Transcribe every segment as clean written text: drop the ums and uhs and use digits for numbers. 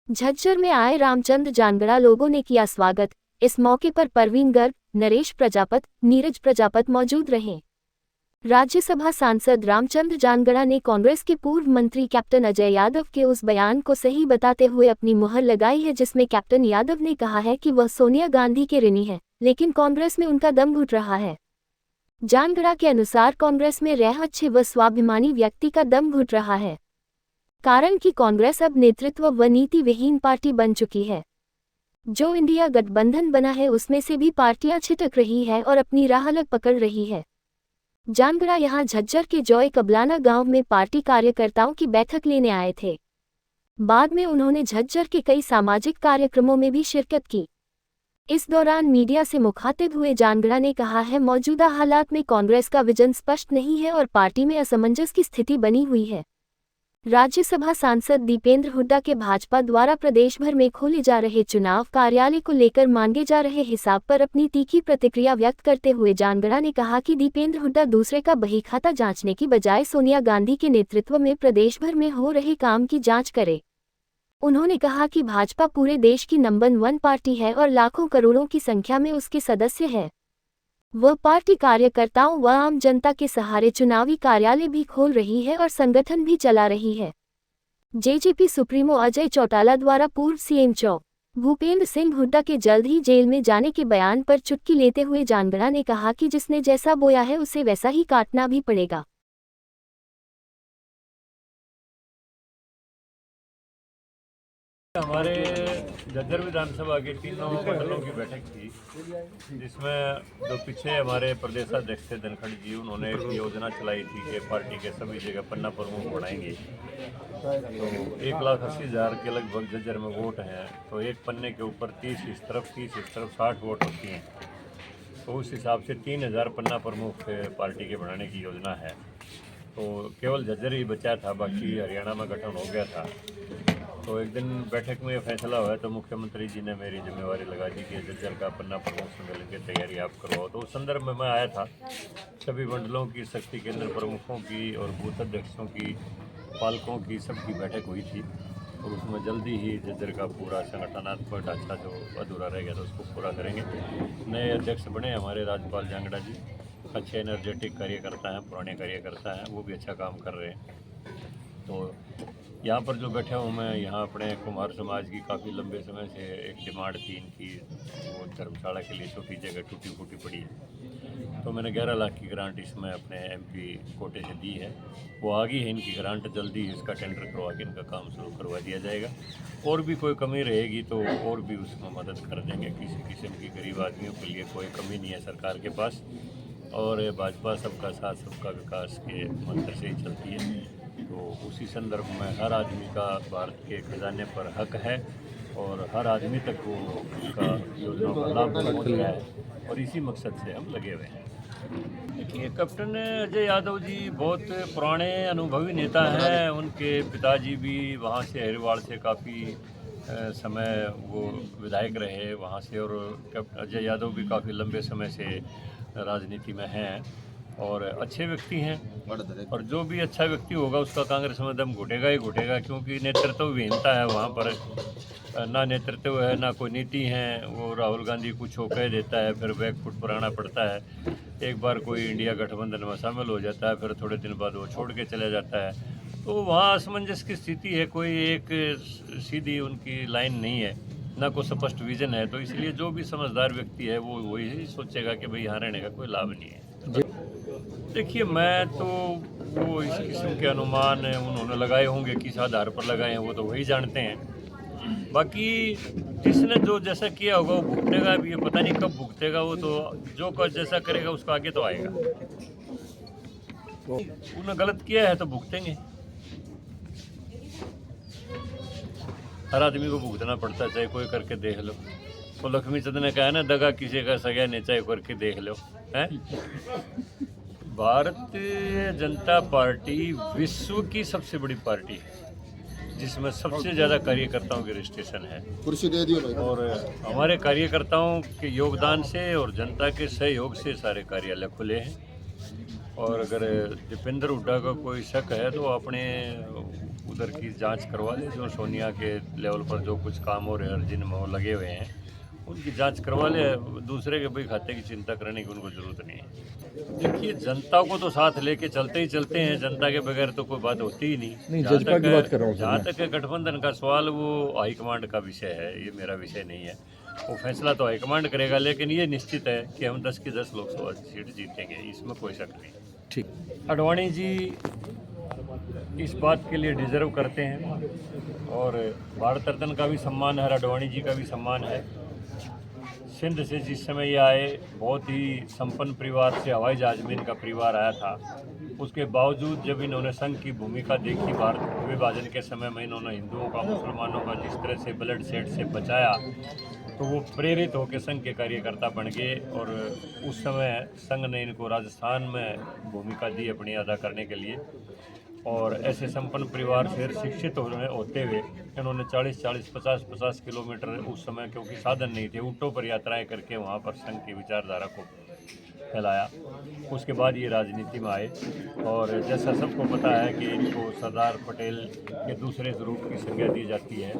झज्जर में आए रामचंद्र जानगड़ा लोगों ने किया स्वागत। इस मौके पर परवीन गर्ग, नरेश प्रजापत, नीरज प्रजापत मौजूद रहे। राज्यसभा सांसद रामचंद्र जानगड़ा ने कांग्रेस के पूर्व मंत्री कैप्टन अजय यादव के उस बयान को सही बताते हुए अपनी मुहर लगाई है जिसमें कैप्टन यादव ने कहा है कि वह सोनिया गांधी के ऋणी है, लेकिन कांग्रेस में उनका दम घुट रहा है। जानगड़ा के अनुसार कांग्रेस में रह अच्छे व स्वाभिमानी व्यक्ति का दम घुट रहा है, कारण कि कांग्रेस अब नेतृत्व व नीति विहीन पार्टी बन चुकी है। जो इंडिया गठबंधन बना है उसमें से भी पार्टियां छिटक रही है और अपनी राह अलग पकड़ रही है। जानगड़ा यहां झज्जर के जॉय कबलाना गांव में पार्टी कार्यकर्ताओं की बैठक लेने आए थे। बाद में उन्होंने झज्जर के कई सामाजिक कार्यक्रमों में भी शिरकत की। इस दौरान मीडिया से मुखातिब हुए जानगड़ा ने कहा है, मौजूदा हालात में कांग्रेस का विजन स्पष्ट नहीं है और पार्टी में असमंजस की स्थिति बनी हुई है। राज्यसभा सांसद दीपेंद्र हुड्डा के भाजपा द्वारा प्रदेश भर में खोले जा रहे चुनाव कार्यालय को लेकर मांगे जा रहे हिसाब पर अपनी तीखी प्रतिक्रिया व्यक्त करते हुए जानगड़ा ने कहा कि दीपेंद्र हुड्डा दूसरे का बहीखाता जांचने की बजाय सोनिया गांधी के नेतृत्व में प्रदेश भर में हो रहे काम की जांच करे। उन्होंने कहा कि भाजपा पूरे देश की नंबर 1 पार्टी है और लाखों करोड़ों की संख्या में उसके सदस्य हैं। वह पार्टी कार्यकर्ताओं व आम जनता के सहारे चुनावी कार्यालय भी खोल रही है और संगठन भी चला रही है। जेजेपी सुप्रीमो अजय चौटाला द्वारा पूर्व सीएम भूपेंद्र सिंह हुड्डा के जल्द ही जेल में जाने के बयान पर चुटकी लेते हुए जानगड़ा ने कहा कि जिसने जैसा बोया है उसे वैसा ही काटना भी पड़ेगा। हमारे झज्जर विधानसभा के तीनों मंडलों की बैठक थी, जिसमें जो पीछे हमारे प्रदेशाध्यक्ष थे धनखड़ जी, उन्होंने एक योजना चलाई थी कि पार्टी के सभी जगह पन्ना प्रमुख बढ़ाएंगे। तो 1,80,000 के लगभग झज्जर में वोट हैं, तो एक पन्ने के ऊपर 30 इस तरफ 60 वोट होती हैं। तो उस हिसाब से 3,000 पन्ना प्रमुख पार्टी के बढ़ाने की योजना है। तो केवल झज्जर ही बचा था, बाकी हरियाणा में गठन हो गया था। तो एक दिन बैठक में फैसला हुआ तो मुख्यमंत्री जी ने मेरी जिम्मेवारी लगा दी कि झज्जर का पन्ना प्रमुख सम्मेलन की तैयारी आप करवाओ। तो उस संदर्भ में मैं आया था। सभी मंडलों की, शक्ति केंद्र प्रमुखों की और बूथ अध्यक्षों की, पालकों की, सबकी बैठक हुई थी और उसमें जल्दी ही झज्जर का पूरा संगठनात्मक ढांचा जो अधूरा रह गया था उसको पूरा करेंगे। नए अध्यक्ष बने हमारे राजपाल जानगड़ा जी, अच्छे एनर्जेटिक कार्यकर्ता हैं, पुराने कार्यकर्ता हैं, वो भी अच्छा काम कर रहे हैं। तो यहाँ पर जो बैठा हूँ मैं, यहाँ अपने कुम्हार समाज की काफ़ी लंबे समय से एक डिमांड थी इनकी, वो धर्मशाला के लिए छोटी जगह टूटी फूटी पड़ी है। तो मैंने 11 लाख की ग्रांट इसमें अपने एमपी कोटे से दी है। वो आ गई है इनकी ग्रांट, जल्दी इसका टेंडर करवा के इनका काम शुरू करवा दिया जाएगा। और भी कोई कमी रहेगी तो और भी उसमें मदद कर देंगे। किसी किस्म की गरीब आदमियों के लिए कोई कमी नहीं है सरकार के पास, और भाजपा सबका साथ सबका विकास के मंत्र से ही चलती है। तो उसी संदर्भ में हर आदमी का भारत के खजाने पर हक है और हर आदमी तक वो उसका योजनाओं का लाभ पहुँच रहा है, और इसी मकसद से हम लगे हुए हैं। देखिए, कैप्टन अजय यादव जी बहुत पुराने अनुभवी नेता हैं। उनके पिताजी भी वहाँ से हरिवाड़ से काफ़ी समय वो विधायक रहे वहाँ से, और कैप्टन अजय यादव भी काफ़ी लंबे समय से राजनीति में हैं और अच्छे व्यक्ति हैं। और जो भी अच्छा व्यक्ति होगा उसका कांग्रेस में दम घुटेगा ही घुटेगा, क्योंकि नेतृत्व विहीनता है वहाँ पर। ना नेतृत्व है, ना कोई नीति है। वो राहुल गांधी कुछ हो कह देता है, फिर बैकफुट पर आना पड़ता है। एक बार कोई इंडिया गठबंधन में शामिल हो जाता है, फिर थोड़े दिन बाद वो छोड़ के चले जाता है। तो वहाँ असमंजस की स्थिति है, कोई एक सीधी उनकी लाइन नहीं है, ना कोई स्पष्ट विजन है। तो इसलिए जो भी समझदार व्यक्ति है वो वही सोचेगा कि भाई यहाँ रहने का कोई लाभ नहीं है। देखिए, मैं तो वो इस किस्म के अनुमान उन्होंने लगाए होंगे, किस आधार पर लगाए हैं वो तो वही जानते हैं। बाकी जिसने जो जैसा किया होगा वो भुगतेगा भी, ये पता नहीं कब भुगतेगा। वो तो जो जैसा करेगा उसका आगे तो आएगा। उन्होंने गलत किया है तो भुगतेंगे। हर आदमी को भुगतना पड़ता है, चाहे कोई करके देख लो। तो लक्ष्मीचंद ने कहा ना, दगा किसी का सगा नहीं, चाहे करके देख लो है। भारतीय जनता पार्टी विश्व की सबसे बड़ी पार्टी है, जिसमें सबसे ज़्यादा कार्यकर्ताओं के रजिस्ट्रेशन है। और हमारे कार्यकर्ताओं के योगदान से और जनता के सहयोग से सारे कार्यालय खुले हैं। और अगर दीपेंद्र हुड्डा का कोई शक है तो अपने उधर की जांच करवा ले, जो सोनिया के लेवल पर जो कुछ काम हो रहे हैं जिनमें वो लगे हुए हैं उनकी जांच करवा ले। दूसरे के भाई खाते की चिंता करने की उनको ज़रूरत नहीं है। देखिए, जनता को तो साथ लेके चलते ही चलते हैं, जनता के बगैर तो कोई बात होती ही नहीं। जज्बा की बात कर रहा हूँ जहाँ तक है गठबंधन का सवाल, वो हाईकमांड का विषय है, ये मेरा विषय नहीं है। वो फैसला तो हाईकमांड करेगा, लेकिन ये निश्चित है कि हम 10 की 10 लोकसभा सीट जीतेंगे, इसमें कोई शक नहीं। ठीक। आडवाणी जी इस बात के लिए डिजर्व करते हैं और भारत रत्न का भी सम्मान है, आडवाणी जी का भी सम्मान है। सिंध से जिस समय ये आए, बहुत ही संपन्न परिवार से, हवाई जहाज में इनका परिवार आया था। उसके बावजूद जब इन्होंने संघ की भूमिका देखी, भारत विभाजन के समय में इन्होंने हिंदुओं का, मुसलमानों का जिस तरह से ब्लड शेड से बचाया, तो वो प्रेरित होकर संघ के कार्यकर्ता बन गए और उस समय संघ ने इनको राजस्थान में भूमिका दी अपनी अदा करने के लिए। और ऐसे संपन्न परिवार से शिक्षित होते हुए इन्होंने 40-40, 50-50 किलोमीटर उस समय, क्योंकि साधन नहीं थे, ऊँटों पर यात्राएं करके वहाँ पर संघ की विचारधारा को फैलाया। उसके बाद ये राजनीति में आए और जैसा सबको पता है कि इनको सरदार पटेल के दूसरे स्वरूप की संज्ञा दी जाती है।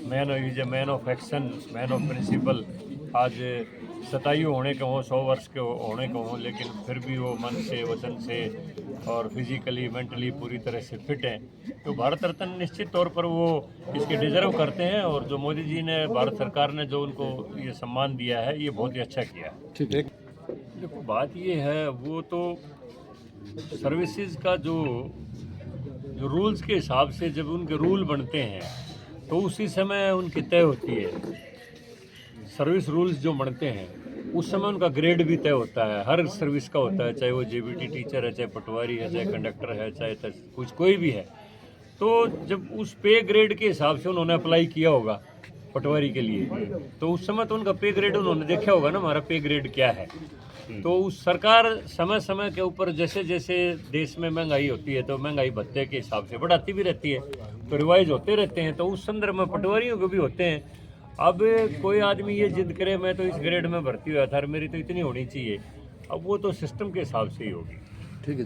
Man of action, man of principle. आज शतायु होने के हों, 100 वर्ष के होने को हों, लेकिन फिर भी वो मन से, वचन से और फिजिकली, मेंटली पूरी तरह से फिट हैं। तो भारत रत्न निश्चित तौर पर वो इसके डिजर्व करते हैं और जो मोदी जी ने, भारत सरकार ने जो उनको ये सम्मान दिया है, ये बहुत ही अच्छा किया है। ठीक है। देखो, बात ये है, वो तो सर्विसेज का जो रूल्स के हिसाब से जब उनके रूल बनते हैं तो उसी समय उनकी तय होती है। सर्विस रूल्स जो बनते हैं उस समय उनका ग्रेड भी तय होता है, हर सर्विस का होता है, चाहे वो जेबीटी टीचर है, चाहे पटवारी है, चाहे कंडक्टर है, चाहे कुछ कोई भी है। तो जब उस पे ग्रेड के हिसाब से उन्होंने अप्लाई किया होगा पटवारी के लिए, तो उस समय तो उनका पे ग्रेड उन्होंने देखा होगा ना, हमारा पे ग्रेड क्या है। तो उस सरकार समय समय के ऊपर जैसे जैसे देश में महंगाई होती है तो महंगाई भत्ते के हिसाब से बढ़ाती भी रहती है, तो रिवाइज होते रहते हैं। तो उस संदर्भ में पटवारियों के भी होते हैं। अब कोई आदमी ये जिद करे मैं तो इस ग्रेड में भर्ती हुआ था, मेरी तो इतनी होनी चाहिए, अब वो तो सिस्टम के हिसाब से ही होगी। ठीक है।